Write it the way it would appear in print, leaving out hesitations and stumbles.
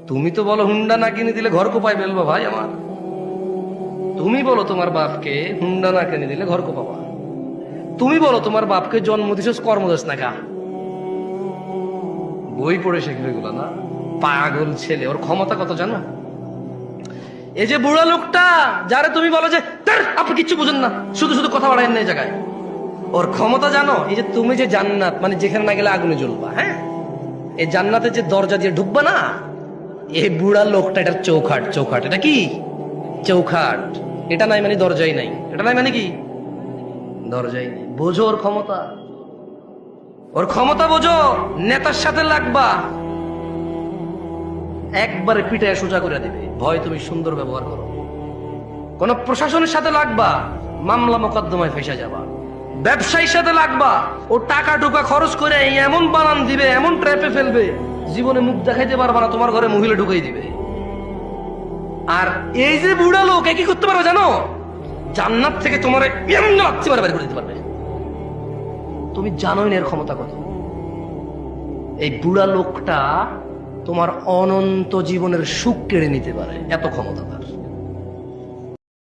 তুমি তো বলো হুন্ডা না কিনে দিলে ঘর কোপায় ফেলবো ভাই আমার। তুমি বলো তোমার বাপকে হুন্ডা না কিনে দিলে ঘর কোপাবা। তুমি বলো তোমার বাপকে জন্ম দিছস কর্মদাস না গা, বই পড়ে শিখবে এগুলো না। পাগল ছেলে, ওর ক্ষমতা কত জানো? এই যে বুড়া লোকটা যারে তুমি বলো যে আপনি কিচ্ছু বুঝেন না, শুধু শুধু কথা বাড়ায় না এই জায়গায়, ওর ক্ষমতা জানো? এই যে তুমি যে জান্নাত মানে যেখানে না গেলে আগুনে জ্বলবা, হ্যাঁ, এই জান্নাতের যে দরজা দিয়ে ঢুকবা না, এই বুড়া লোকটা এটা চৌখাট। চৌখাট এটা কি? চৌখাট। এটা নাই মানে দরজাই নাই, এটা নাই মানে কি? দরজাই নেই। বোঝো ওর ক্ষমতা, ওর ক্ষমতা বোঝো। নেতার সাথে লাগবা, একবারে পিটায় সোজা করে দিবে। ভয় তুমি সুন্দর ব্যবহার করো। কোন প্রশাসনের সাথে লাগবা, মামলা মোকদ্দমায় ফেসে যাবা। ব্যবসায়ীর সাথে লাগবা, ও টাকা টুকা খরচ করে এমন বানান দিবে, এমন ট্র্যাপে ফেলবে, জীবনে মুখ দেখাইতে পারবা না, তোমার ঘরে মহিলা ঢুকাই দিবে। আর এই যে বুড়া লোক কি করতে পারবে জানো? জান্নাত থেকে তোমার এমন লাথি মারে বের করে দিতে পারবে। তুমি জানোই না এর ক্ষমতা কত। এই বুড়া লোকটা তোমার অনন্ত জীবনের সুখ কেড়ে নিতে পারে, এত ক্ষমতা তার।